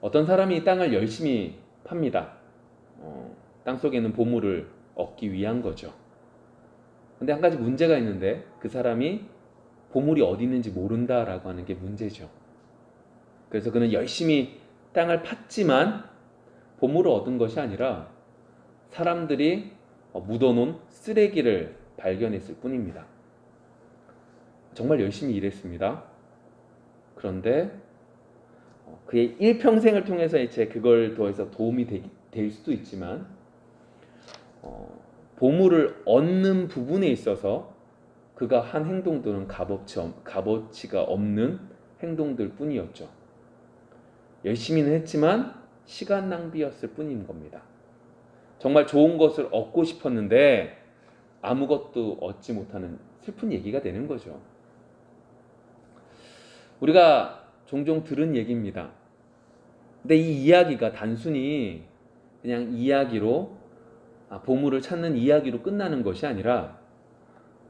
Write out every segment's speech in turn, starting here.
어떤 사람이 이 땅을 열심히 팝니다. 땅속에 있는 보물을 얻기 위한 거죠. 근데 한 가지 문제가 있는데 그 사람이 보물이 어디 있는지 모른다라고 하는 게 문제죠. 그래서 그는 열심히 땅을 팠지만 보물을 얻은 것이 아니라 사람들이 묻어놓은 쓰레기를 발견했을 뿐입니다. 정말 열심히 일했습니다. 그런데 그의 일평생을 통해서 이제 그걸 더해서 도움이 될 수도 있지만 보물을 얻는 부분에 있어서 그가 한 행동들은 값어치가 없는 행동들 뿐이었죠. 열심히는 했지만 시간 낭비였을 뿐인 겁니다. 정말 좋은 것을 얻고 싶었는데 아무것도 얻지 못하는 슬픈 얘기가 되는 거죠. 우리가 종종 들은 얘기입니다. 근데 이 이야기가 단순히 그냥 이야기로 보물을 찾는 이야기로 끝나는 것이 아니라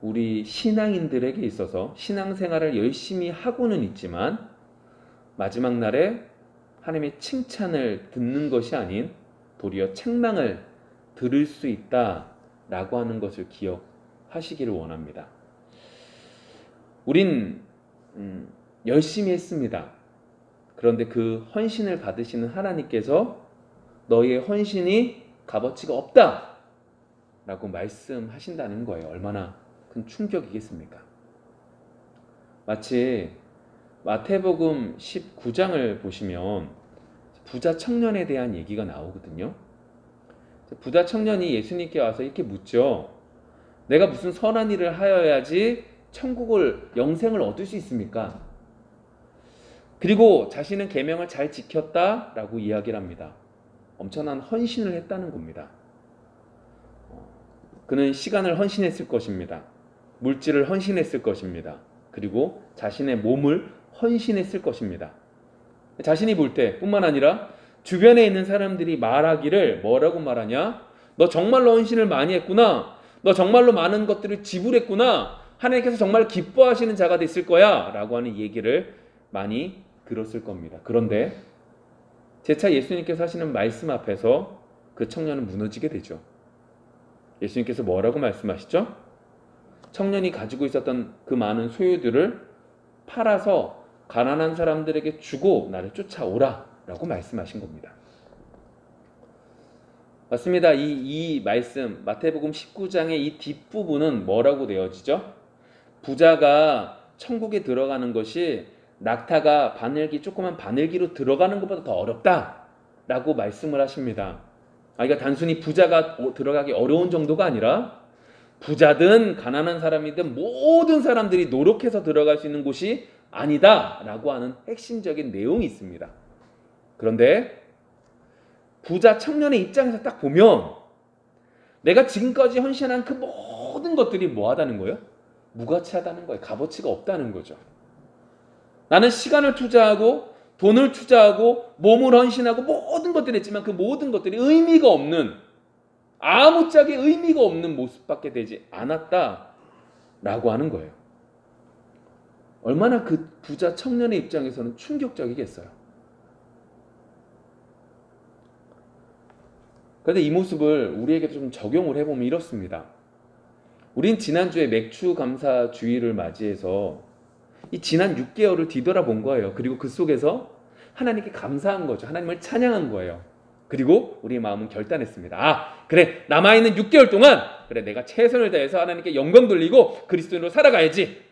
우리 신앙인들에게 있어서 신앙생활을 열심히 하고는 있지만 마지막 날에 하나님의 칭찬을 듣는 것이 아닌 도리어 책망을 들을 수 있다라고 하는 것을 기억하시기를 원합니다. 우린 열심히 했습니다. 그런데 그 헌신을 받으시는 하나님께서 너희의 헌신이 값어치가 없다 라고 말씀하신다는 거예요. 얼마나 큰 충격이겠습니까? 마치 마태복음 19장을 보시면 부자 청년에 대한 얘기가 나오거든요. 부자 청년이 예수님께 와서 이렇게 묻죠. 내가 무슨 선한 일을 하여야지 영생을 얻을 수 있습니까? 그리고 자신은 계명을 잘 지켰다라고 이야기를 합니다. 엄청난 헌신을 했다는 겁니다. 그는 시간을 헌신했을 것입니다. 물질을 헌신했을 것입니다. 그리고 자신의 몸을 헌신했을 것입니다. 자신이 볼 때 뿐만 아니라 주변에 있는 사람들이 말하기를 뭐라고 말하냐? 너 정말로 헌신을 많이 했구나. 너 정말로 많은 것들을 지불했구나. 하나님께서 정말 기뻐하시는 자가 됐을 거야 라고 하는 얘기를 많이 들었을 겁니다. 그런데 재차 예수님께서 하시는 말씀 앞에서 그 청년은 무너지게 되죠. 예수님께서 뭐라고 말씀하시죠? 청년이 가지고 있었던 그 많은 소유들을 팔아서 가난한 사람들에게 주고 나를 쫓아오라 라고 말씀하신 겁니다. 맞습니다. 이 말씀 마태복음 19장의 이 뒷부분은 뭐라고 되어지죠? 부자가 천국에 들어가는 것이 낙타가 조그만 바늘기로 들어가는 것보다 더 어렵다 라고 말씀을 하십니다. 그러니까 단순히 부자가 들어가기 어려운 정도가 아니라 부자든 가난한 사람이든 모든 사람들이 노력해서 들어갈 수 있는 곳이 아니다 라고 하는 핵심적인 내용이 있습니다. 그런데 부자 청년의 입장에서 딱 보면 내가 지금까지 헌신한 그 모든 것들이 뭐하다는 거예요? 무가치하다는 거예요. 값어치가 없다는 거죠. 나는 시간을 투자하고 돈을 투자하고 몸을 헌신하고 모든 것들을 했지만 그 모든 것들이 의미가 없는 아무짝에 의미가 없는 모습밖에 되지 않았다라고 하는 거예요. 얼마나 그 부자 청년의 입장에서는 충격적이겠어요. 그런데 이 모습을 우리에게 좀 적용을 해보면 이렇습니다. 우린 지난주에 맥주 감사 주일을 맞이해서 이 지난 6개월을 뒤돌아본 거예요. 그리고 그 속에서 하나님께 감사한 거죠. 하나님을 찬양한 거예요. 그리고 우리의 마음은 결단했습니다. 그래, 남아있는 6개월 동안 그래 내가 최선을 다해서 하나님께 영광 돌리고 그리스도인으로 살아가야지.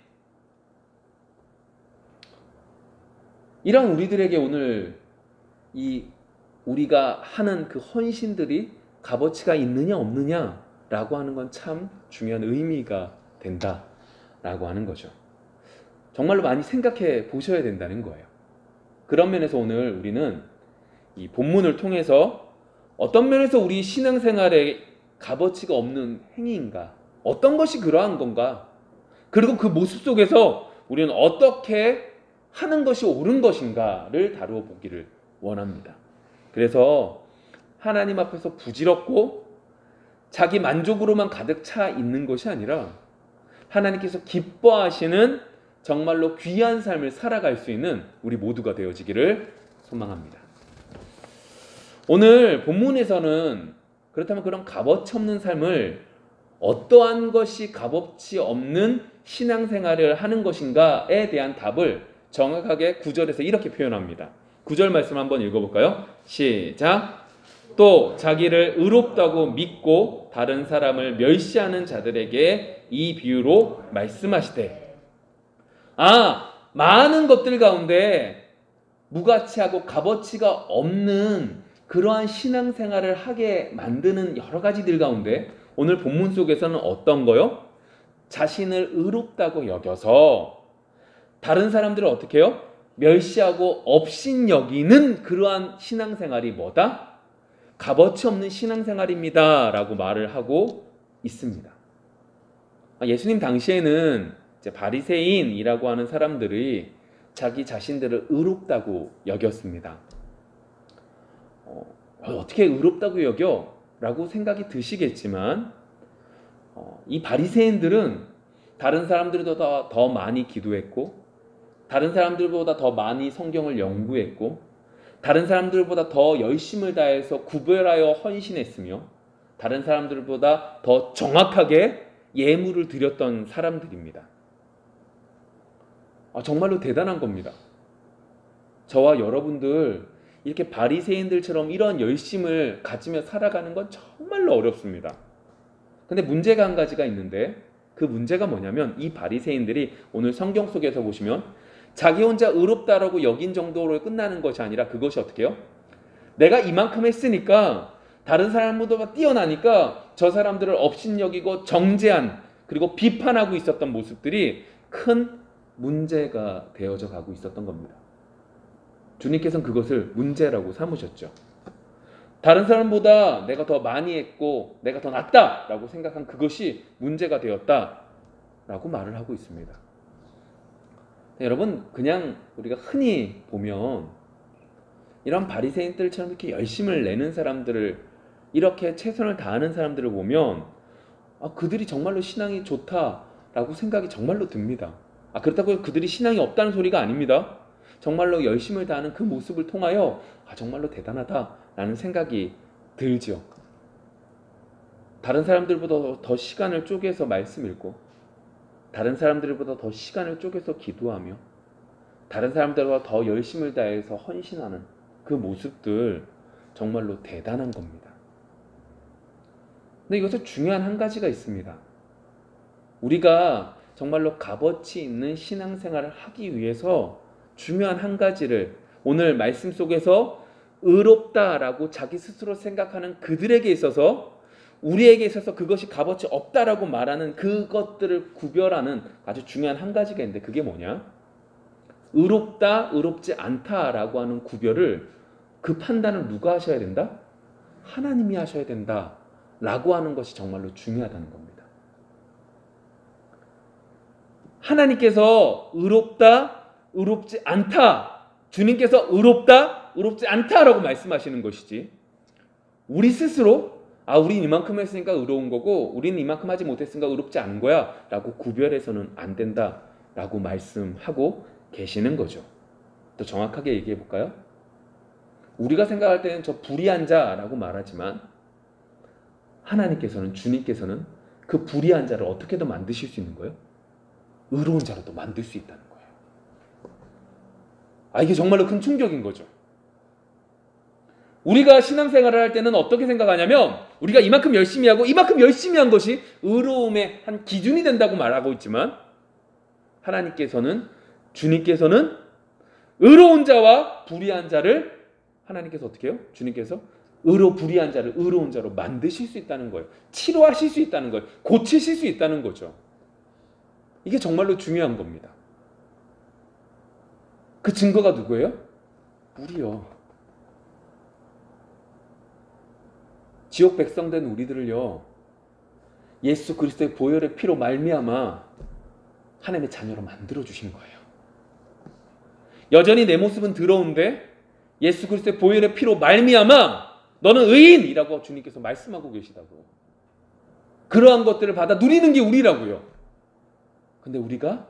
이런 우리들에게 오늘 우리가 하는 그 헌신들이 값어치가 있느냐 없느냐라고 하는 건 참 중요한 의미가 된다라고 하는 거죠. 정말로 많이 생각해 보셔야 된다는 거예요. 그런 면에서 오늘 우리는 이 본문을 통해서 어떤 면에서 우리 신앙생활에 값어치가 없는 행위인가? 어떤 것이 그러한 건가? 그리고 그 모습 속에서 우리는 어떻게 하는 것이 옳은 것인가를 다루어 보기를 원합니다. 그래서 하나님 앞에서 부질없고 자기 만족으로만 가득 차 있는 것이 아니라 하나님께서 기뻐하시는 정말로 귀한 삶을 살아갈 수 있는 우리 모두가 되어지기를 소망합니다. 오늘 본문에서는 그렇다면 그런 값어치 없는 삶을 어떠한 것이 값어치 없는 신앙생활을 하는 것인가에 대한 답을 정확하게 9절에서 이렇게 표현합니다. 9절 말씀 한번 읽어볼까요? 시작! 또 자기를 의롭다고 믿고 다른 사람을 멸시하는 자들에게 이 비유로 말씀하시되, 많은 것들 가운데 무가치하고 값어치가 없는 그러한 신앙생활을 하게 만드는 여러 가지들 가운데 오늘 본문 속에서는 어떤 거요? 자신을 의롭다고 여겨서 다른 사람들을 어떻게 해요? 멸시하고 업신여기는 그러한 신앙생활이 뭐다? 값어치 없는 신앙생활입니다 라고 말을 하고 있습니다. 예수님 당시에는 이제 바리새인이라고 하는 사람들이 자기 자신들을 의롭다고 여겼습니다. 어떻게 의롭다고 여겨? 라고 생각이 드시겠지만 이 바리새인들은 다른 사람들보다 더 많이 기도했고, 다른 사람들보다 더 많이 성경을 연구했고, 다른 사람들보다 더 열심을 다해서 구별하여 헌신했으며, 다른 사람들보다 더 정확하게 예물을 드렸던 사람들입니다. 정말로 대단한 겁니다. 저와 여러분들 이렇게 바리새인들처럼 이런 열심을 가지며 살아가는 건 정말로 어렵습니다. 근데 문제가 한 가지가 있는데, 그 문제가 뭐냐면 이 바리새인들이 오늘 성경 속에서 보시면 자기 혼자 의롭다라고 여긴 정도로 끝나는 것이 아니라 그것이 어떻게 해요? 내가 이만큼 했으니까 다른 사람보다 뛰어나니까 저 사람들을 업신여기고 정죄한, 그리고 비판하고 있었던 모습들이 큰 문제가 되어져 가고 있었던 겁니다. 주님께서는 그것을 문제라고 삼으셨죠. 다른 사람보다 내가 더 많이 했고 내가 더 낫다라고 생각한 그것이 문제가 되었다라고 말을 하고 있습니다. 여러분, 그냥 우리가 흔히 보면 이런 바리새인들처럼 이렇게 열심을 내는 사람들을, 이렇게 최선을 다하는 사람들을 보면 그들이 정말로 신앙이 좋다라고 생각이 정말로 듭니다. 그렇다고 그들이 신앙이 없다는 소리가 아닙니다. 정말로 열심을 다하는 그 모습을 통하여 정말로 대단하다라는 생각이 들죠. 다른 사람들보다 더 시간을 쪼개서 말씀 읽고, 다른 사람들보다 더 시간을 쪼개서 기도하며, 다른 사람들보다 더 열심을 다해서 헌신하는 그 모습들 정말로 대단한 겁니다. 근데 이것에 중요한 한 가지가 있습니다. 우리가 정말로 값어치 있는 신앙생활을 하기 위해서 중요한 한 가지를 오늘 말씀 속에서 의롭다라고 자기 스스로 생각하는 그들에게 있어서, 우리에게 있어서 그것이 값어치 없다라고 말하는 그것들을 구별하는 아주 중요한 한 가지가 있는데, 그게 뭐냐? 의롭다, 의롭지 않다라고 하는 구별을, 그 판단을 누가 하셔야 된다? 하나님이 하셔야 된다라고 하는 것이 정말로 중요하다는 겁니다. 하나님께서 의롭다, 의롭지 않다, 주님께서 의롭다, 의롭지 않다라고 말씀하시는 것이지, 우리 스스로 우린 이만큼 했으니까 의로운 거고 우리는 이만큼 하지 못했으니까 의롭지 않은 거야 라고 구별해서는 안 된다라고 말씀하고 계시는 거죠. 또 정확하게 얘기해 볼까요? 우리가 생각할 때는 저 불의한 자라고 말하지만 하나님께서는, 주님께서는 그 불의한 자를 어떻게든 만드실 수 있는 거예요? 의로운 자로도 만들 수 있다는 거예요. 이게 정말로 큰 충격인 거죠. 우리가 신앙생활을 할 때는 어떻게 생각하냐면, 우리가 이만큼 열심히 하고 이만큼 열심히 한 것이 의로움의 한 기준이 된다고 말하고 있지만, 하나님께서는, 주님께서는 의로운 자와 불의한 자를, 하나님께서 어떻게 해요? 주님께서 불의한 자를 의로운 자로 만드실 수 있다는 거예요. 치료하실 수 있다는 거예요. 고치실 수 있다는 거죠. 이게 정말로 중요한 겁니다. 그 증거가 누구예요? 우리요. 지옥 백성된 우리들을요, 예수 그리스도의 보혈의 피로 말미암아 하나님의 자녀로 만들어 주신 거예요. 여전히 내 모습은 더러운데 예수 그리스도의 보혈의 피로 말미암아 너는 의인이라고 주님께서 말씀하고 계시다고. 그러한 것들을 받아 누리는 게 우리라고요. 근데 우리가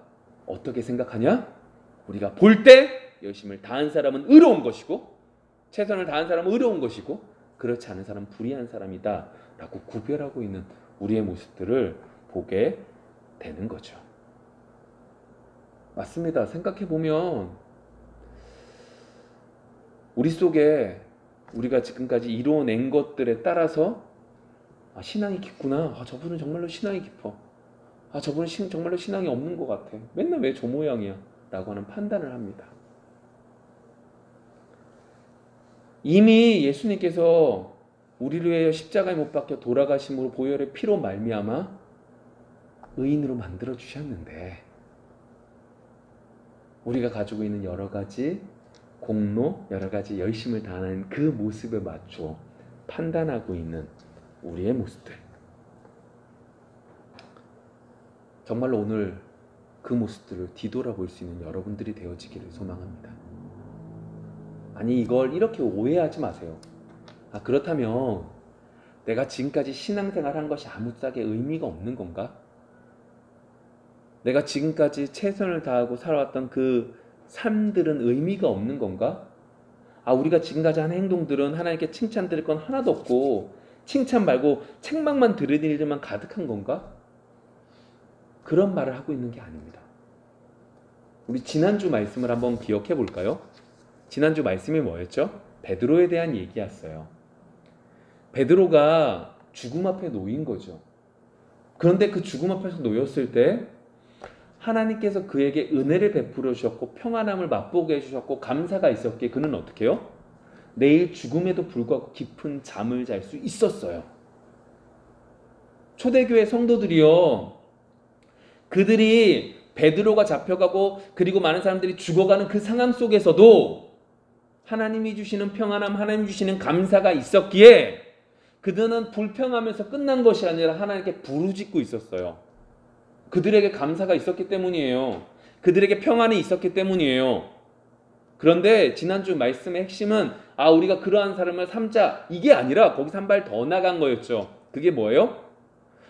어떻게 생각하냐? 우리가 볼 때 열심을 다한 사람은 의로운 것이고, 최선을 다한 사람은 의로운 것이고, 그렇지 않은 사람은 불의한 사람이다 라고 구별하고 있는 우리의 모습들을 보게 되는 거죠. 맞습니다. 생각해보면 우리 속에 우리가 지금까지 이루어낸 것들에 따라서 신앙이 깊구나. 저분은 정말로 신앙이 깊어. 저분은 정말로 신앙이 없는 것 같아. 맨날 왜 저 모양이야? 라고 하는 판단을 합니다. 이미 예수님께서 우리를 위하여 십자가에 못 박혀 돌아가심으로 보혈의 피로 말미암아 의인으로 만들어 주셨는데 우리가 가지고 있는 여러 가지 공로, 여러 가지 열심을 다하는 그 모습에 맞춰 판단하고 있는 우리의 모습들, 정말로 오늘 그 모습들을 뒤돌아볼 수 있는 여러분들이 되어지기를 소망합니다. 아니, 이걸 이렇게 오해하지 마세요. 그렇다면 내가 지금까지 신앙생활 한 것이 아무짝에 의미가 없는 건가? 내가 지금까지 최선을 다하고 살아왔던 그 삶들은 의미가 없는 건가? 우리가 지금까지 한 행동들은 하나님께 칭찬드릴 건 하나도 없고 칭찬 말고 책망만 들은 일들만 가득한 건가? 그런 말을 하고 있는 게 아닙니다. 우리 지난주 말씀을 한번 기억해 볼까요? 지난주 말씀이 뭐였죠? 베드로에 대한 얘기였어요. 베드로가 죽음 앞에 놓인 거죠. 그런데 그 죽음 앞에서 놓였을 때 하나님께서 그에게 은혜를 베풀어 주셨고 평안함을 맛보게 해주셨고 감사가 있었기에 그는 어떻게 해요? 내일 죽음에도 불구하고 깊은 잠을 잘 수 있었어요. 초대교회 성도들이요, 그들이 베드로가 잡혀가고 그리고 많은 사람들이 죽어가는 그 상황 속에서도 하나님이 주시는 평안함, 하나님이 주시는 감사가 있었기에 그들은 불평하면서 끝난 것이 아니라 하나님께 부르짖고 있었어요. 그들에게 감사가 있었기 때문이에요. 그들에게 평안이 있었기 때문이에요. 그런데 지난주 말씀의 핵심은 우리가 그러한 사람을 삼자, 이게 아니라 거기서 한 발 더 나간 거였죠. 그게 뭐예요?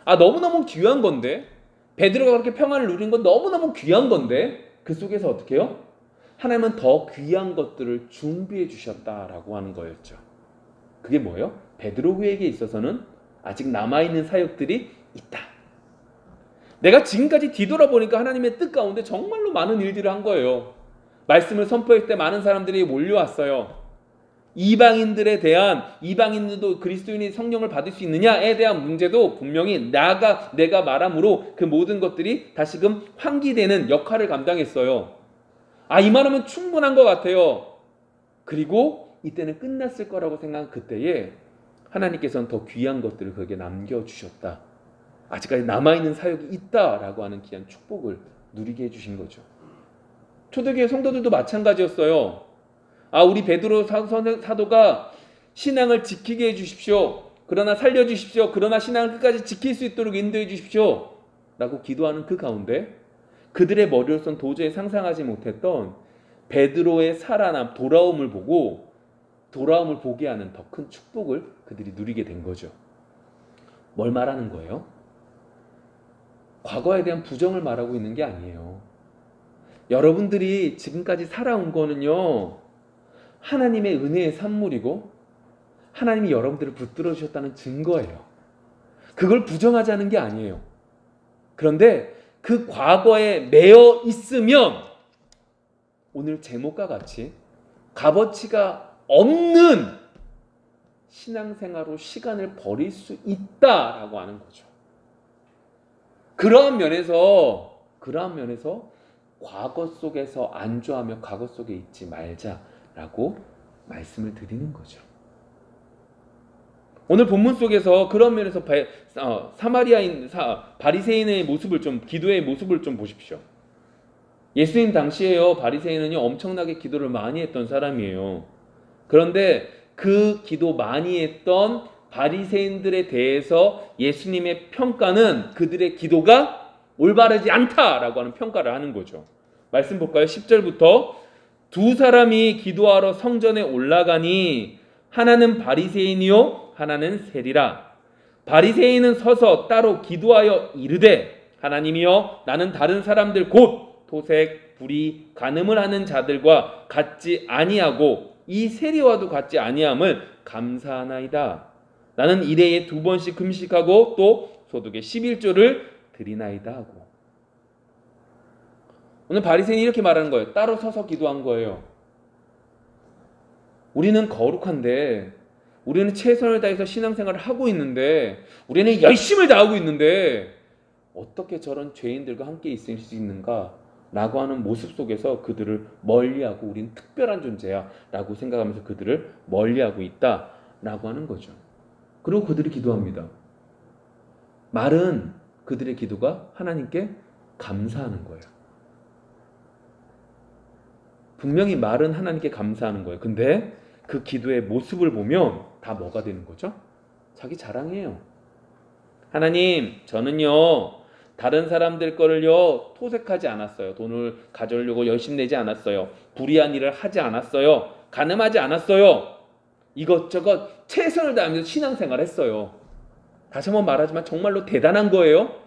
너무너무 귀한 건데, 베드로가 그렇게 평안을 누린 건 너무너무 귀한 건데 그 속에서 어떻게 해요? 하나님은 더 귀한 것들을 준비해 주셨다라고 하는 거였죠. 그게 뭐예요? 베드로에게 있어서는 아직 남아있는 사역들이 있다. 내가 지금까지 뒤돌아보니까 하나님의 뜻 가운데 정말로 많은 일들을 한 거예요. 말씀을 선포할 때 많은 사람들이 몰려왔어요. 이방인들도 그리스도인이 성령을 받을 수 있느냐에 대한 문제도 분명히 내가 말함으로 그 모든 것들이 다시금 환기되는 역할을 감당했어요. 이만하면 충분한 것 같아요. 그리고 이때는 끝났을 거라고 생각한 그때에 하나님께서는 더 귀한 것들을 거기에 남겨주셨다. 아직까지 남아있는 사역이 있다라고 하는 귀한 축복을 누리게 해주신 거죠. 초대교회 성도들도 마찬가지였어요. 우리 베드로 사도가 신앙을 지키게 해주십시오. 그러나 살려주십시오. 그러나 신앙을 끝까지 지킬 수 있도록 인도해 주십시오. 라고 기도하는 그 가운데 그들의 머리로선 도저히 상상하지 못했던 베드로의 살아남, 돌아옴을 보게 하는 더 큰 축복을 그들이 누리게 된 거죠. 뭘 말하는 거예요? 과거에 대한 부정을 말하고 있는 게 아니에요. 여러분들이 지금까지 살아온 거는요, 하나님의 은혜의 산물이고 하나님이 여러분들을 붙들어 주셨다는 증거예요. 그걸 부정하자는 게 아니에요. 그런데 그 과거에 매여 있으면 오늘 제목과 같이 값어치가 없는 신앙생활로 시간을 버릴 수 있다라고 하는 거죠. 그러한 면에서 과거 속에서 안주하며 과거 속에 있지 말자라고 말씀을 드리는 거죠. 오늘 본문 속에서 그런 면에서 사마리아인 바리새인의 모습을 기도의 모습을 좀 보십시오. 예수님 당시에요, 바리새인은요 엄청나게 기도를 많이 했던 사람이에요. 그런데 그 기도 많이 했던 바리새인들에 대해서 예수님의 평가는 그들의 기도가 올바르지 않다라고 하는 평가를 하는 거죠. 말씀 볼까요? 10절부터 두 사람이 기도하러 성전에 올라가니 하나는 바리새인이요 하나는 세리라. 바리새인은 서서 따로 기도하여 이르되 하나님이여 나는 다른 사람들 곧 토색, 불의, 간음을 하는 자들과 같지 아니하고 이 세리와도 같지 아니함을 감사하나이다. 나는 일해에 2번씩 금식하고 또 소득의 11조를 드리나이다 하고. 오늘 바리새인이 이렇게 말하는 거예요. 따로 서서 기도한 거예요. 우리는 거룩한데, 우리는 최선을 다해서 신앙생활을 하고 있는데, 우리는 열심을 다하고 있는데 어떻게 저런 죄인들과 함께 있을 수 있는가? 라고 하는 모습 속에서 그들을 멀리하고, 우린 특별한 존재야 라고 생각하면서 그들을 멀리하고 있다 라고 하는 거죠. 그리고 그들이 기도합니다. 말은 그들의 기도가 하나님께 감사하는 거예요. 분명히 말은 하나님께 감사하는 거예요. 근데 그 기도의 모습을 보면 다 뭐가 되는 거죠? 자기 자랑이에요. 하나님, 저는요 다른 사람들 거를요 토색하지 않았어요. 돈을 가져오려고 열심히 내지 않았어요. 불의한 일을 하지 않았어요. 간음하지 않았어요. 이것저것 최선을 다하면서 신앙생활 했어요. 다시 한번 말하지만 정말로 대단한 거예요.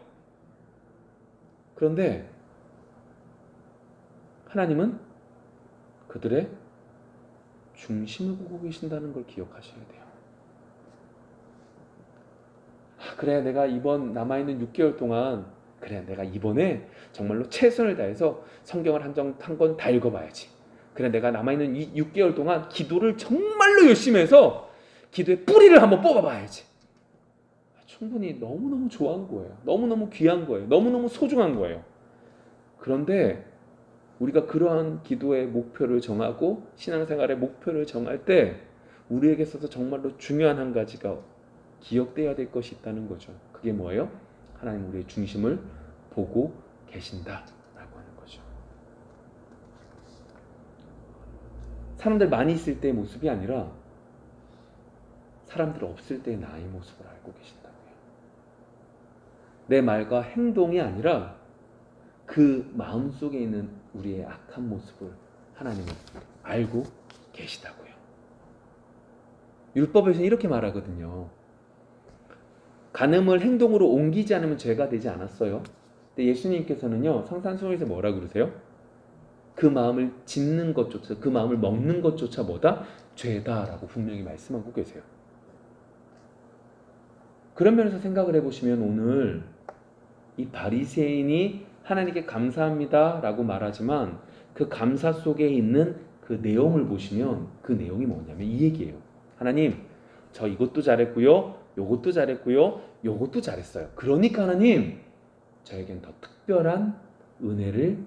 그런데 하나님은 그들의 중심을 보고 계신다는 걸 기억하셔야 돼요. 그래, 내가 이번 남아있는 6개월 동안, 그래, 내가 이번에 정말로 최선을 다해서 성경을 한 권 다 읽어봐야지. 그래, 내가 남아있는 이 6개월 동안 기도를 정말로 열심히 해서 기도의 뿌리를 한번 뽑아봐야지. 충분히 너무너무 좋아한 거예요. 너무너무 귀한 거예요. 너무너무 소중한 거예요. 그런데 우리가 그러한 기도의 목표를 정하고 신앙생활의 목표를 정할 때 우리에게 있어서 정말로 중요한 한 가지가 기억돼야 될 것이 있다는 거죠. 그게 뭐예요? 하나님 우리의 중심을 보고 계신다라고 하는 거죠. 사람들 많이 있을 때의 모습이 아니라 사람들 없을 때의 나의 모습을 알고 계신다고요. 내 말과 행동이 아니라 그 마음속에 있는 우리의 악한 모습을 하나님은 알고 계시다고요. 율법에서는 이렇게 말하거든요. 간음을 행동으로 옮기지 않으면 죄가 되지 않았어요. 근데 예수님께서는요, 성산순에서 뭐라고 그러세요? 그 마음을 짓는 것조차, 그 마음을 먹는 것조차 뭐다? 죄다라고 분명히 말씀하고 계세요. 그런 면에서 생각을 해보시면 오늘 이 바리새인이 하나님께 감사합니다 라고 말하지만 그 감사 속에 있는 그 내용을 보시면 그 내용이 뭐냐면 이 얘기예요. 하나님, 저 이것도 잘했고요, 요것도 잘했고요, 요것도 잘했어요. 그러니까 하나님, 저에겐 더 특별한 은혜를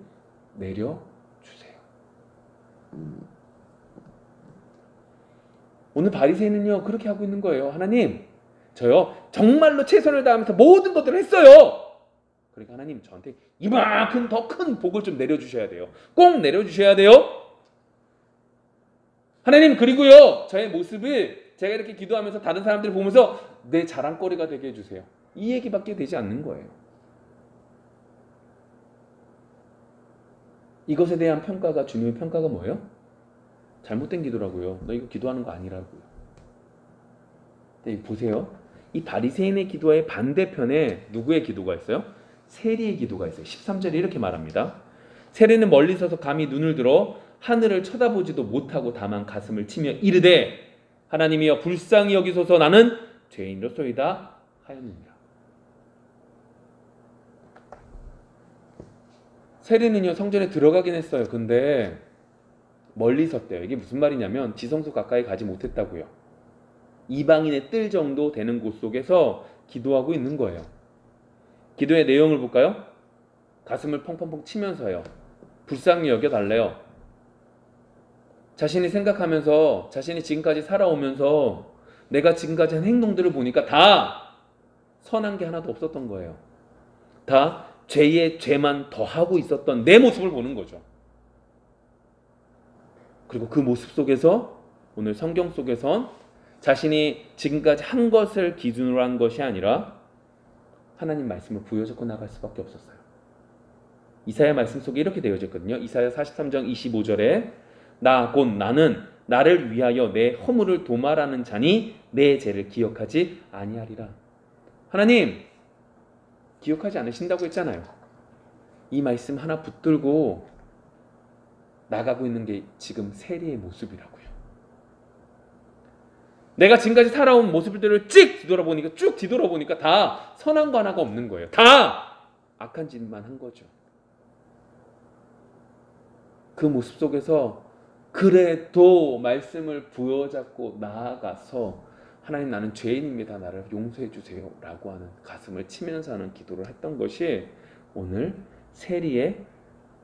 내려주세요. 오늘 바리새인은요 그렇게 하고 있는 거예요. 하나님, 저요 정말로 최선을 다하면서 모든 것들을 했어요. 그러니까 하나님, 저한테 이만큼 더 큰 복을 좀 내려주셔야 돼요. 꼭 내려주셔야 돼요. 하나님, 그리고요 저의 모습을 제가 이렇게 기도하면서 다른 사람들 보면서 내 자랑거리가 되게 해주세요. 이 얘기밖에 되지 않는 거예요. 이것에 대한 평가가, 주님의 평가가 뭐예요? 잘못된 기도라고요. 너 이거 기도하는 거 아니라고요. 근데 보세요. 이 바리새인의 기도의 반대편에 누구의 기도가 있어요? 세리의 기도가 있어요. 13절에 이렇게 말합니다. 세리는 멀리 서서 감히 눈을 들어 하늘을 쳐다보지도 못하고 다만 가슴을 치며 이르되 하나님이여 불쌍히 여기소서 나는 죄인으로소이다 하였느니라. 세리는요 성전에 들어가긴 했어요. 근데 멀리 섰대요. 이게 무슨 말이냐면 지성소 가까이 가지 못했다고요. 이방인의 뜰 정도 되는 곳 속에서 기도하고 있는 거예요. 기도의 내용을 볼까요? 가슴을 펑펑펑 치면서요. 불쌍히 여겨달래요. 자신이 생각하면서, 자신이 지금까지 살아오면서 내가 지금까지 한 행동들을 보니까 다 선한 게 하나도 없었던 거예요. 다 죄의 죄만 더하고 있었던 내 모습을 보는 거죠. 그리고 그 모습 속에서 오늘 성경 속에선 자신이 지금까지 한 것을 기준으로 한 것이 아니라 하나님 말씀을 부여잡고 나갈 수밖에 없었어요. 이사야 말씀 속에 이렇게 되어져 있거든요. 이사야 43장 25절에 나 곧 나는 나를 위하여 내 허물을 도말하는 자니 내 죄를 기억하지 아니하리라. 하나님 기억하지 않으신다고 했잖아요. 이 말씀 하나 붙들고 나가고 있는 게 지금 세리의 모습이라고요. 내가 지금까지 살아온 모습들을 쭉 뒤돌아보니까 다 선한 거 하나가 없는 거예요. 다 악한 짓만 한 거죠. 그 모습 속에서 그래도 말씀을 부여잡고 나아가서 하나님, 나는 죄인입니다. 나를 용서해 주세요. 라고 하는, 가슴을 치면서 하는 기도를 했던 것이 오늘 세리의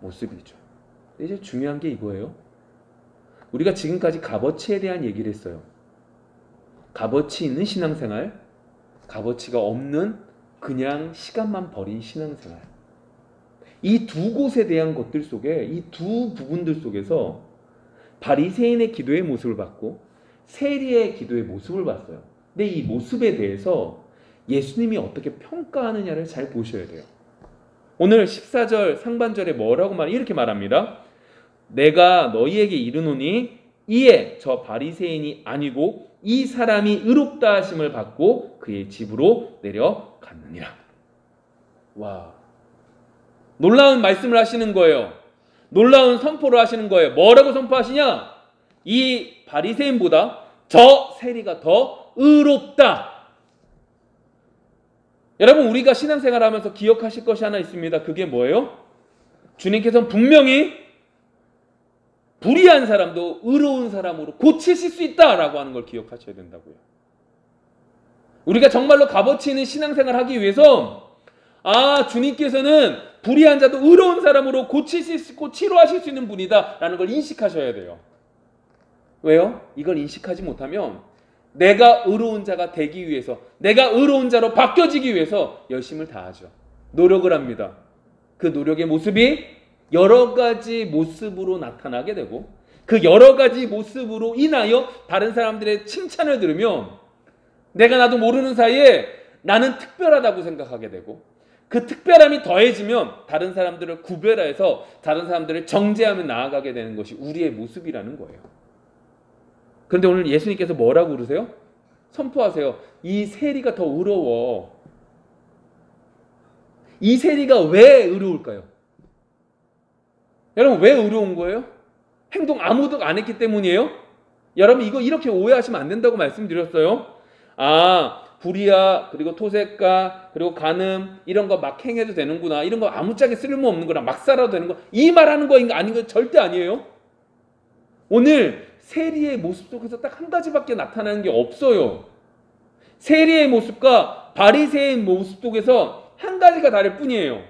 모습이죠. 이제 중요한 게 이거예요. 우리가 지금까지 값어치에 대한 얘기를 했어요. 값어치 있는 신앙생활, 값어치가 없는 그냥 시간만 버린 신앙생활. 이 두 곳에 대한 것들 속에, 이 두 부분들 속에서 바리새인의 기도의 모습을 봤고 세리의 기도의 모습을 봤어요. 근데 이 모습에 대해서 예수님이 어떻게 평가하느냐를 잘 보셔야 돼요. 오늘 14절 상반절에 뭐라고 이렇게 말합니다. 내가 너희에게 이르노니 이에 저 바리새인이 아니고 이 사람이 의롭다 하심을 받고 그의 집으로 내려갔느니라. 와, 놀라운 말씀을 하시는 거예요. 놀라운 선포를 하시는 거예요. 뭐라고 선포하시냐? 이 바리새인보다 저 세리가 더 의롭다. 여러분, 우리가 신앙생활 하면서 기억하실 것이 하나 있습니다. 그게 뭐예요? 주님께서는 분명히 불의한 사람도 의로운 사람으로 고치실 수 있다라고 하는 걸 기억하셔야 된다고요. 우리가 정말로 값어치 있는 신앙생활 하기 위해서 주님께서는 불의한 자도 의로운 사람으로 고치실 수 있고 치료하실 수 있는 분이다 라는 걸 인식하셔야 돼요. 왜요? 이걸 인식하지 못하면 내가 의로운 자가 되기 위해서, 내가 의로운 자로 바뀌어지기 위해서 열심을 다하죠. 노력을 합니다. 그 노력의 모습이 여러 가지 모습으로 나타나게 되고 그 여러 가지 모습으로 인하여 다른 사람들의 칭찬을 들으면 내가 나도 모르는 사이에 나는 특별하다고 생각하게 되고 그 특별함이 더해지면 다른 사람들을 구별해서 다른 사람들을 정죄하며 나아가게 되는 것이 우리의 모습이라는 거예요. 그런데 오늘 예수님께서 뭐라고 그러세요? 선포하세요. 이 세리가 더 의로워. 이 세리가 왜 의로울까요? 여러분, 왜 의로운 거예요? 행동 아무도 안 했기 때문이에요? 여러분, 이거 이렇게 오해하시면 안 된다고 말씀드렸어요. 불의야, 그리고 토색가, 그리고 간음, 이런 거 막 행해도 되는구나. 이런 거 아무짝에 쓸모없는 거나 막 살아도 되는 거. 이 말하는 거인가 아닌 거 절대 아니에요. 오늘 세리의 모습 속에서 딱 한 가지밖에 나타나는 게 없어요. 세리의 모습과 바리새인 모습 속에서 한 가지가 다를 뿐이에요.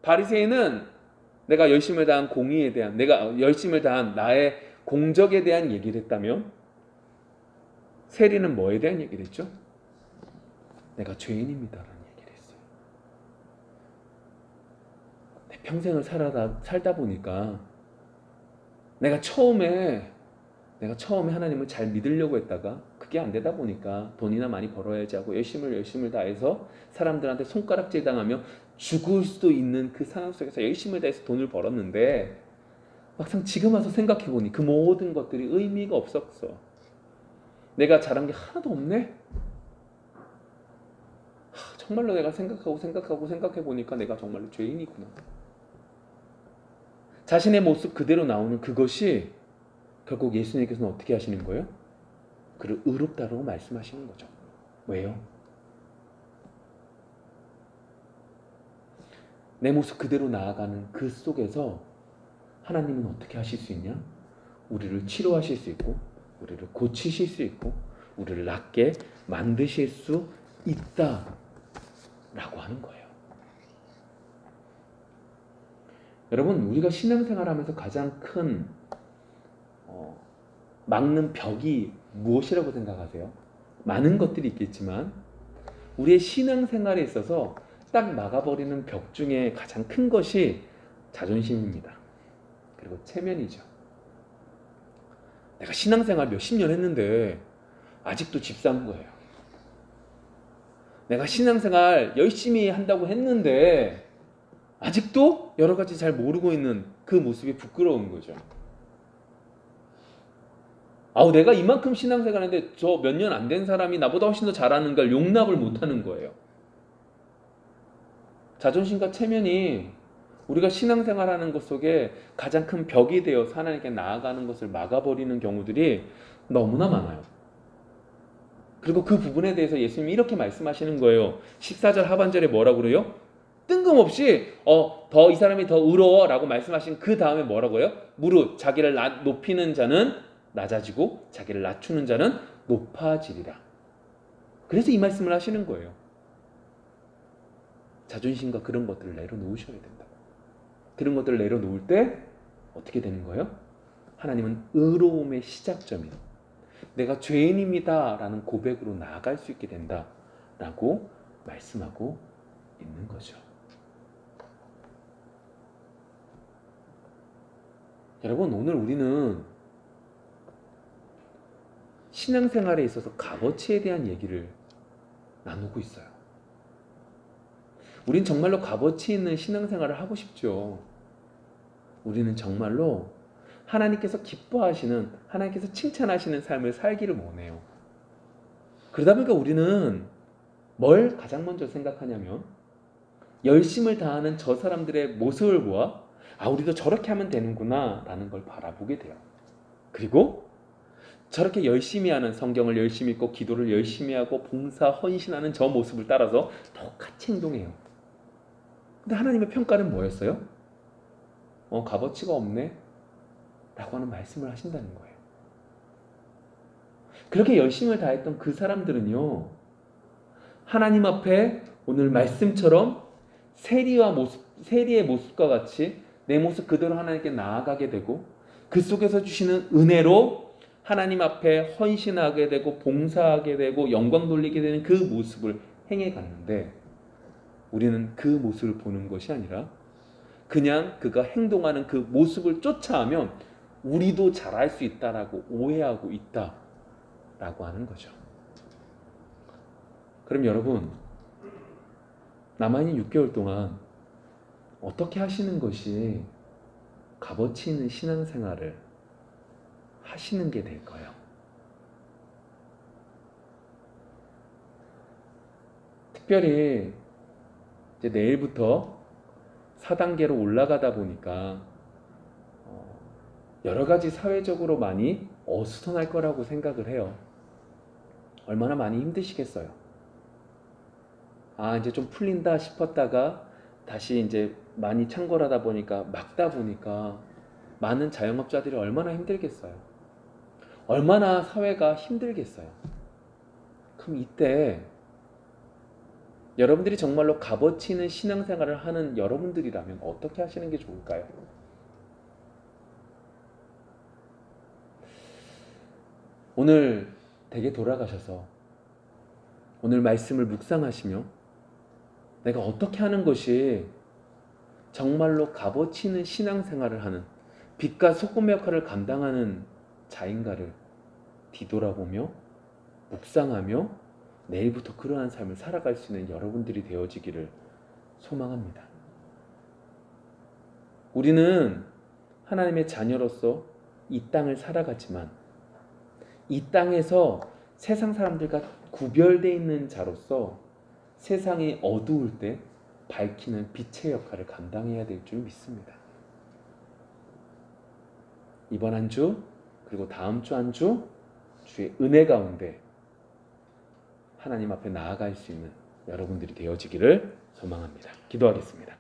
바리새인은 내가 열심을 다한 공의에 대한, 내가 열심을 다한 나의 공적에 대한 얘기를 했다면 세리는 뭐에 대한 얘기를 했죠? 내가 죄인입니다라는 얘기를 했어요. 내 평생을 살다 보니까 내가 처음에 하나님을 잘 믿으려고 했다가 그게 안 되다 보니까 돈이나 많이 벌어야지 하고 열심을 다해서 사람들한테 손가락질 당하며 죽을 수도 있는 그 상황 속에서 열심을 다해서 돈을 벌었는데 막상 지금 와서 생각해보니 그 모든 것들이 의미가 없었어. 내가 잘한 게 하나도 없네? 정말로 내가 생각해보니까 내가 정말로 죄인이구나. 자신의 모습 그대로 나오는 그것이 결국 예수님께서는 어떻게 하시는 거예요? 그를 의롭다라고 말씀하시는 거죠. 왜요? 내 모습 그대로 나아가는 그 속에서 하나님은 어떻게 하실 수 있냐? 우리를 치료하실 수 있고 우리를 고치실 수 있고 우리를 낫게 만드실 수 있다라고 하는 거예요. 여러분, 우리가 신앙생활하면서 가장 큰 막는 벽이 무엇이라고 생각하세요? 많은 것들이 있겠지만 우리의 신앙생활에 있어서 딱 막아버리는 벽 중에 가장 큰 것이 자존심입니다. 그리고 체면이죠. 내가 신앙생활 몇십 년 했는데 아직도 집 사는 거예요. 내가 신앙생활 열심히 한다고 했는데 아직도 여러 가지 잘 모르고 있는 그 모습이 부끄러운 거죠. 내가 이만큼 신앙생활 했는데 저 몇 년 안 된 사람이 나보다 훨씬 더 잘하는 걸 용납을 못하는 거예요. 자존심과 체면이 우리가 신앙생활하는 것 속에 가장 큰 벽이 되어서 하나님께 나아가는 것을 막아버리는 경우들이 너무나 많아요. 그리고 그 부분에 대해서 예수님이 이렇게 말씀하시는 거예요. 14절 하반절에 뭐라고 그래요? 뜬금없이 더 이 사람이 더 의로워라고 말씀하신 그 다음에 뭐라고요? 무릇 자기를 높이는 자는 낮아지고 자기를 낮추는 자는 높아지리라. 그래서 이 말씀을 하시는 거예요. 자존심과 그런 것들을 내려놓으셔야 된다고. 그런 것들을 내려놓을 때 어떻게 되는 거예요? 하나님은 의로움의 시작점인 내가 죄인입니다 라는 고백으로 나아갈 수 있게 된다라고 말씀하고 있는 거죠. 여러분, 오늘 우리는 신앙생활에 있어서 값어치에 대한 얘기를 나누고 있어요. 우린 정말로 값어치 있는 신앙생활을 하고 싶죠. 우리는 정말로 하나님께서 기뻐하시는, 하나님께서 칭찬하시는 삶을 살기를 원해요. 그러다 보니까 우리는 뭘 가장 먼저 생각하냐면 열심을 다하는 저 사람들의 모습을 보아 우리도 저렇게 하면 되는구나 라는 걸 바라보게 돼요. 그리고 저렇게 열심히 하는, 성경을 열심히 읽고 기도를 열심히 하고 봉사, 헌신하는 저 모습을 따라서 똑같이 행동해요. 근데 하나님의 평가는 뭐였어요? 값어치가 없네 라고 하는 말씀을 하신다는 거예요. 그렇게 열심을 다했던 그 사람들은요, 하나님 앞에 오늘 말씀처럼 세리의 모습과 같이 내 모습 그대로 하나님께 나아가게 되고 그 속에서 주시는 은혜로 하나님 앞에 헌신하게 되고 봉사하게 되고 영광 돌리게 되는 그 모습을 행해 갔는데, 우리는 그 모습을 보는 것이 아니라 그냥 그가 행동하는 그 모습을 쫓아하면 우리도 잘할 수 있다라고 오해하고 있다라고 하는 거죠. 그럼 여러분, 남아있는 6개월 동안 어떻게 하시는 것이 값어치 있는 신앙생활을 하시는 게 될까요? 특별히 이제 내일부터 4단계로 올라가다 보니까 여러 가지 사회적으로 많이 어수선할 거라고 생각을 해요. 얼마나 많이 힘드시겠어요. 이제 좀 풀린다 싶었다가 다시 이제 많이 창궐하다 보니까 막다 보니까 많은 자영업자들이 얼마나 힘들겠어요. 얼마나 사회가 힘들겠어요. 그럼 이때 여러분들이 정말로 값어치 있는 신앙생활을 하는 여러분들이라면 어떻게 하시는 게 좋을까요? 오늘 댁에 돌아가셔서 오늘 말씀을 묵상하시며 내가 어떻게 하는 것이 정말로 값어치 있는 신앙생활을 하는 빛과 소금의 역할을 감당하는 자인가를 뒤돌아보며 묵상하며 내일부터 그러한 삶을 살아갈 수 있는 여러분들이 되어지기를 소망합니다. 우리는 하나님의 자녀로서 이 땅을 살아가지만 이 땅에서 세상 사람들과 구별되어 있는 자로서 세상이 어두울 때 밝히는 빛의 역할을 감당해야 될 줄 믿습니다. 이번 한 주 그리고 다음 주 한 주 주의 은혜 가운데 하나님 앞에 나아갈 수 있는 여러분들이 되어지기를 소망합니다. 기도하겠습니다.